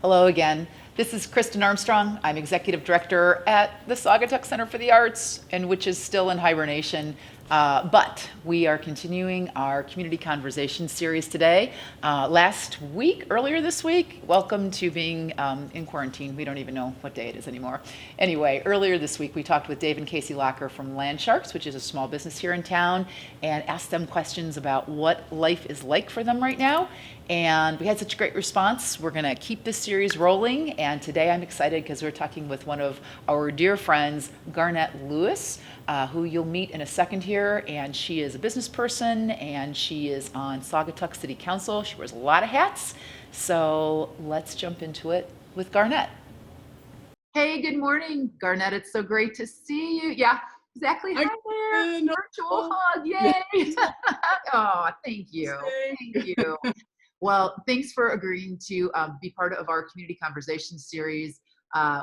Hello again. This is Kristin Armstrong. I'm Executive Director at the Saugatuck Center for the Arts, and which is still in hibernation. But we are continuing our Community Conversations series today. Earlier this week, welcome to being in quarantine. We don't even know what day it is anymore. Anyway, earlier this week, we talked with Dave and Casey Locker from Land Sharks, which is a small business here in town, and asked them questions about what life is like for them right now. And we had such a great response. We're going to keep this series rolling. And today I'm excited because we're talking with one of our dear friends, Garnet Lewis, who you'll meet in a second here. And she is a business person and she is on Saugatuck City Council. She wears a lot of hats. So let's jump into it with Garnet. Hey, good morning, Garnet. It's so great to see you. Yeah, exactly. Hi there. Virtual hug. Yay. Oh, thank you. Thank you. Well, thanks for agreeing to be part of our Community Conversations series.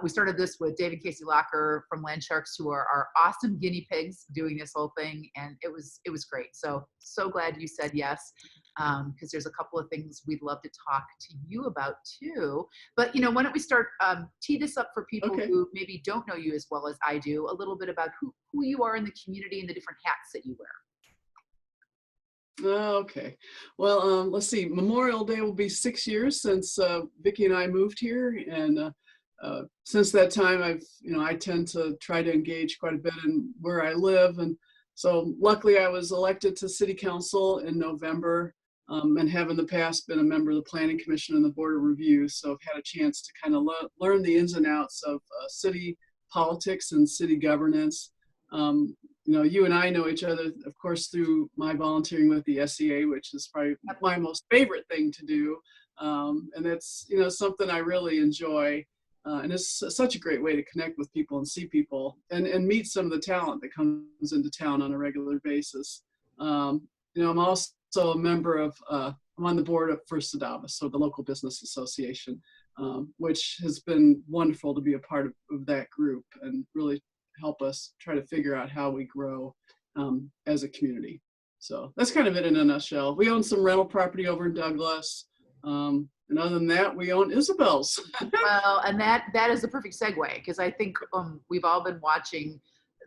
We started this with Dave and Casey Locker from Land Sharks, who are our awesome guinea pigs doing this whole thing, and it was great. So glad you said yes, because there's a couple of things we'd love to talk to you about too. But why don't we start tee this up for people who maybe don't know you as well as I do, a little bit about who you are in the community and the different hats that you wear. Okay. Well, let's see. Memorial Day will be 6 years since Vicki and I moved here, and since that time, I tend to try to engage quite a bit in where I live, and so luckily I was elected to City Council in November, and have in the past been a member of the Planning Commission and the Board of Review. So I've had a chance to kind of learn the ins and outs of city politics and city governance. You and I know each other, of course, through my volunteering with the SCA, which is probably my most favorite thing to do. And it's, something I really enjoy. And it's such a great way to connect with people and see people and meet some of the talent that comes into town on a regular basis. I'm also a member of, I'm on the board of First Isabels, so the local business association, which has been wonderful to be a part of that group and really help us try to figure out how we grow as a community. So that's kind of it in a nutshell. We own some rental property over in Douglas. And other than that, we own Isabels. Well, and that is the perfect segue, because I think we've all been watching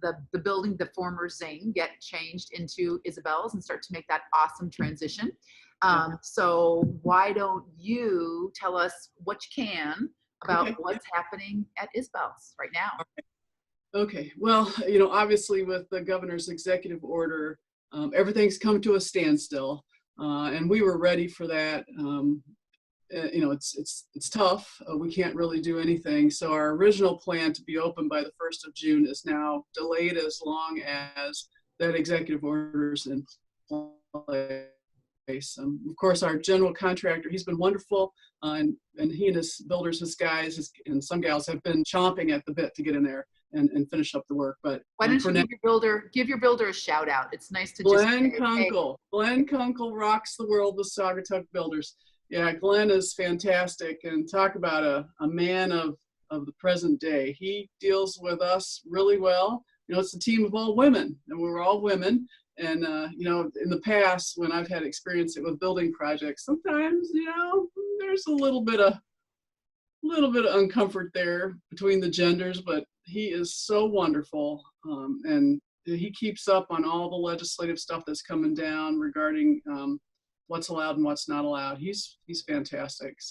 the building, the former Zing, get changed into Isabels and start to make that awesome transition. So why don't you tell us what you can about what's happening at Isabels right now? Okay, well, obviously with the governor's executive order, everything's come to a standstill, and we were ready for that. It's tough. We can't really do anything. So our original plan to be open by the 1st of June is now delayed as long as that executive order is in place. Of course, our general contractor, he's been wonderful, and he and his builders, his guys, and some gals have been chomping at the bit to get in there and finish up the work. But why don't you give your builder a shout out? It's nice to Glenn Kunkel. Glenn Kunkel rocks the world with Saugatuck Builders. Yeah, Glenn is fantastic, and talk about a man of the present day. He deals with us really well. It's a team of all women, and we're all women. And in the past, when I've had experience with building projects, sometimes there's a little bit of uncomfort there between the genders, but he is so wonderful, and he keeps up on all the legislative stuff that's coming down regarding what's allowed and what's not allowed. He's fantastic.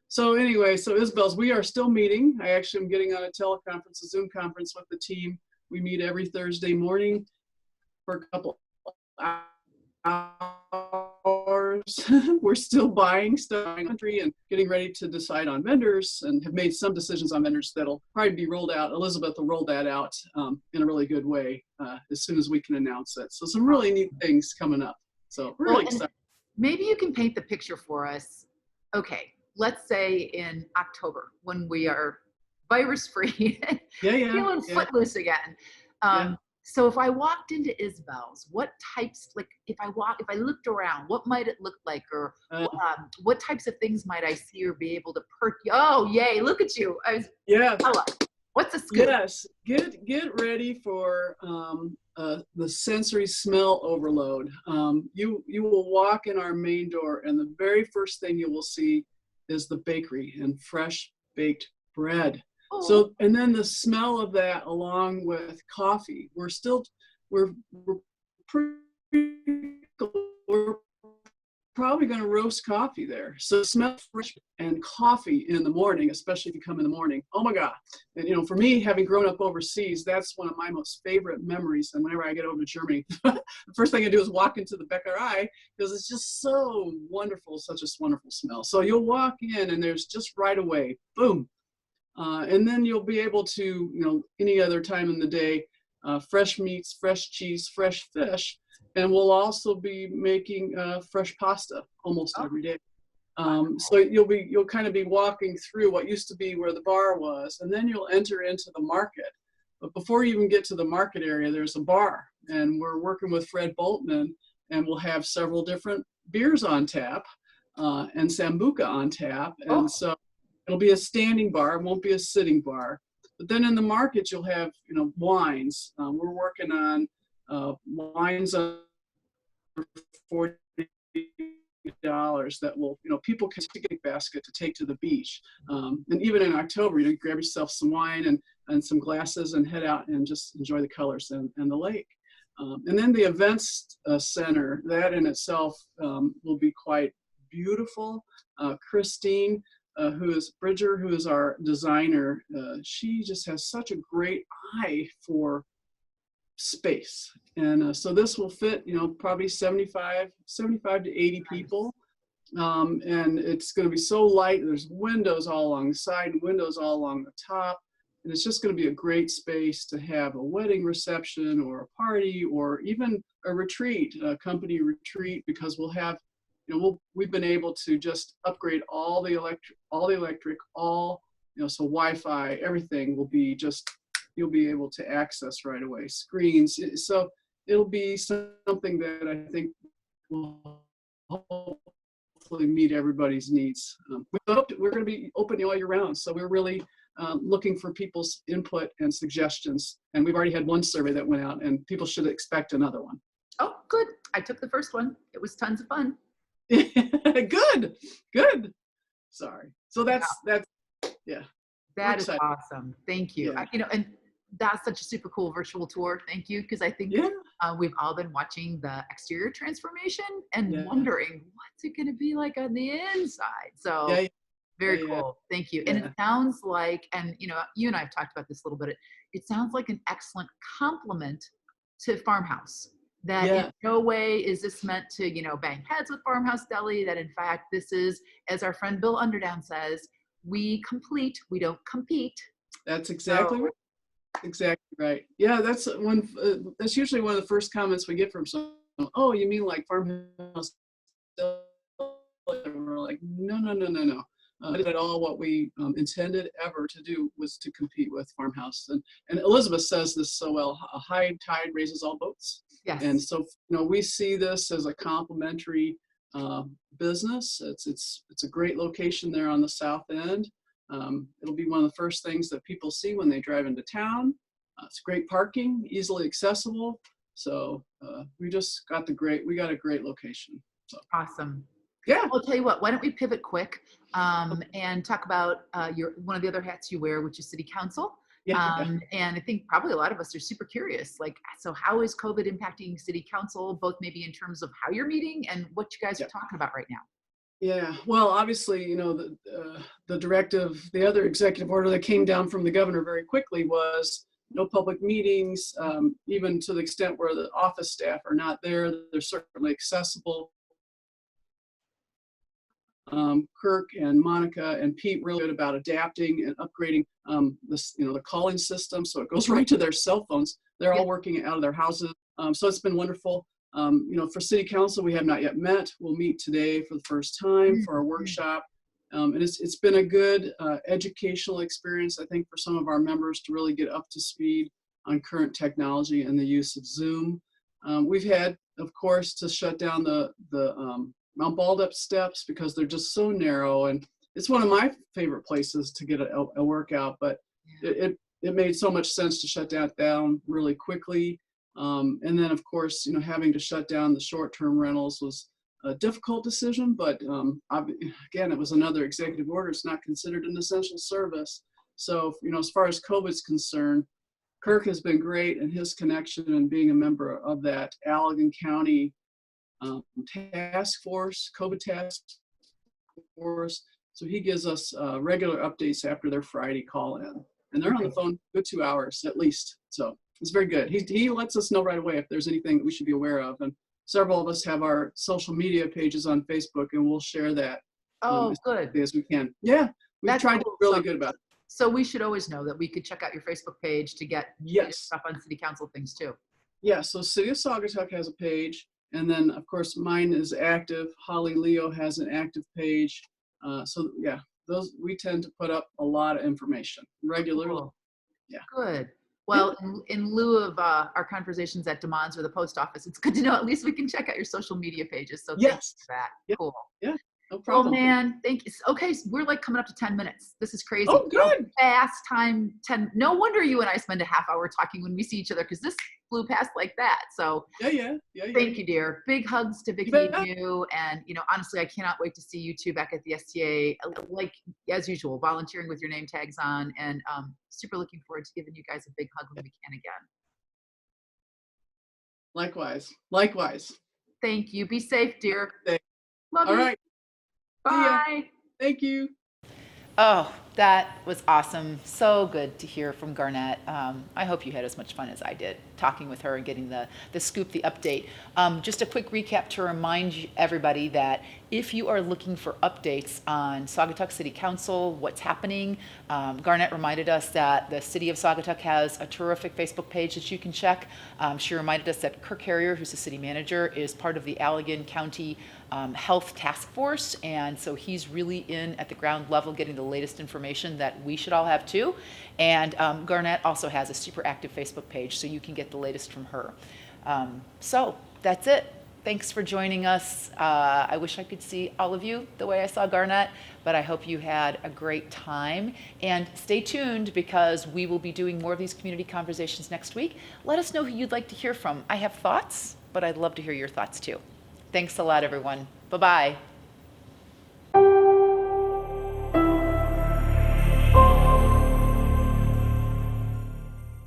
So anyway, so Isabels, we are still meeting. I actually am getting on a teleconference, a Zoom conference with the team. We meet every Thursday morning for a couple hours. We're still buying stuff in the country and getting ready to decide on vendors, and have made some decisions on vendors that'll probably be rolled out. Elizabeth will roll that out in a really good way as soon as we can announce it. So some really neat things coming up. So we're really excited. Maybe you can paint the picture for us. Okay, let's say in October, when we are virus-free, feeling footloose again. So if I walked into Isabel's, what types, if I looked around, what might it look like, or what types of things might I see or be able to Oh, yay! Look at you. Hello. What's the scoop? Yes, get ready for the sensory smell overload. You will walk in our main door, and the very first thing you will see is the bakery and fresh baked bread. Oh, So, and then the smell of that along with coffee, we're pretty, we're probably going to roast coffee there. So smell fresh and coffee in the morning, especially if you come in the morning. Oh my God. And you know, for me, having grown up overseas, that's one of my most favorite memories. And whenever I get over to Germany, the first thing I do is walk into the Bäckerei because it's just so wonderful, such a wonderful smell. So you'll walk in and there's just right away, boom. And then you'll be able to, you know, any other time in the day, fresh meats, fresh cheese, fresh fish. And we'll also be making fresh pasta almost every day. So you'll kind of be walking through what used to be where the bar was, and then you'll enter into the market. But before you even get to the market area, there's a bar, and we're working with Fred Boltman, and we'll have several different beers on tap and Sambuca on tap. And so it'll be a standing bar, it won't be a sitting bar. But then in the market, you'll have, you know, wines. We're working on wines under $40 that will, you know, people can take a basket to take to the beach. And even in October, you know, grab yourself some wine and some glasses and head out and just enjoy the colors and the lake. And then the events center, that in itself will be quite beautiful. Kristin, who is Bridger, who is our designer, she just has such a great eye for space. And so this will fit, you know, probably 75 to 80 people. And it's going to be so light. There's windows all along the side and windows all along the top. And it's just going to be a great space to have a wedding reception or a party or even a retreat, a company retreat, because we'll have, you know, we've been able to just upgrade all the electric, you know, so Wi-Fi, everything will be just, you'll be able to access right away, screens. So it'll be something that I think will hopefully meet everybody's needs. We're going to be open all year round, so we're really looking for people's input and suggestions. And we've already had one survey that went out, and people should expect another one. oh, good. I took the first one. It was tons of fun. Good. Sorry. So that's yeah. That is awesome. Thank you. Yeah. You know, and that's such a super cool virtual tour. Thank you. Because I think we've all been watching the exterior transformation and wondering what's it going to be like on the inside. So very cool. Thank you. And it sounds like, and you know, you and I have talked about this a little bit. It sounds like an excellent complement to Farmhouse. That in no way is this meant to, you know, bang heads with Farmhouse Deli. That in fact, this is, as our friend Bill Underdown says, we complete, we don't compete. That's exactly right. Exactly right. Yeah, that's usually one of the first comments we get from someone. Oh, you mean like Farmhouse Deli? And we're like, no. Not at all. What we intended ever to do was to compete with Farmhouse. And Elizabeth says this so well, a high tide raises all boats. Yes. And so, you know, we see this as a complementary business. It's a great location there on the south end. It'll be one of the first things that people see when they drive into town. It's great parking, easily accessible. So we got a great location. So awesome. Yeah. I'll tell you what, why don't we pivot quick and talk about one of the other hats you wear, which is City Council. And I think probably a lot of us are super curious, like, so how is COVID impacting City Council, both maybe in terms of how you're meeting and what you guys are talking about right now? Yeah, well, obviously, you know, the directive, the other executive order that came down from the governor very quickly was no public meetings, even to the extent where the office staff are not there. They're certainly accessible. Kirk and Monica and Pete really good about adapting and upgrading the calling system, so it goes right to their cell phones. They're all working out of their houses, so it's been wonderful. You know, for City Council, we have not yet met. We'll meet today for the first time for a workshop, and it's been a good educational experience, I think, for some of our members to really get up to speed on current technology and the use of Zoom. We've had, of course, to shut down the Mount Baldup steps because they're just so narrow, and it's one of my favorite places to get a workout, but it made so much sense to shut that down really quickly. And then of course, you know, having to shut down the short-term rentals was a difficult decision, but again, it was another executive order. It's not considered an essential service. So, as far as COVID's concerned, Kirk has been great in his connection and being a member of that Allegan County task force, COVID task force. So he gives us regular updates after their Friday call in. And they're on the phone good 2 hours at least. So it's very good. He lets us know right away if there's anything that we should be aware of. And several of us have our social media pages on Facebook, and we'll share that Oh, as good. quickly as we can. Yeah, we've That's tried to cool. be really good about it. So we should always know that we could check out your Facebook page to get Yes. stuff on city council things too. Yeah, so City of Saugatuck has a page, and then of course mine is active. Holly Leo has an active page. So yeah, those we tend to put up a lot of information regularly. Cool. Yeah. Good. Well, in lieu of our conversations at Demons or the post office, it's good to know at least we can check out your social media pages. So thanks for that. Yeah. Cool. Yeah, no Oh problem. man, thank you. Okay, so we're like coming up to 10 minutes. This is crazy. Oh, good. Fast time, 10. No wonder you and I spend a half hour talking when we see each other, because this flew past like that. So Yeah. thank you, dear. Big hugs to Vicki bet. and you. And, honestly, I cannot wait to see you two back at the SCA, like as usual, volunteering with your name tags on, and super looking forward to giving you guys a big hug when we can again. Likewise. Thank you. Be safe, dear. Thanks. Love All you. right. Bye. Thank you. Oh, that was awesome. So good to hear from Garnet. I hope you had as much fun as I did talking with her and getting the scoop, the update. Just a quick recap to remind everybody that if you are looking for updates on Saugatuck City Council, what's happening, Garnet reminded us that the City of Saugatuck has a terrific Facebook page that you can check. She reminded us that Kirk Harrier, who's the city manager, is part of the Allegan County Health Task Force, and so he's really in at the ground level getting the latest information that we should all have too. And Garnet also has a super active Facebook page, so you can get the latest from her. So that's it. Thanks for joining us. I wish I could see all of you the way I saw Garnet, but I hope you had a great time. And stay tuned, because we will be doing more of these community conversations next week. Let us know who you'd like to hear from. I have thoughts, but I'd love to hear your thoughts too. Thanks a lot, everyone. Bye-bye.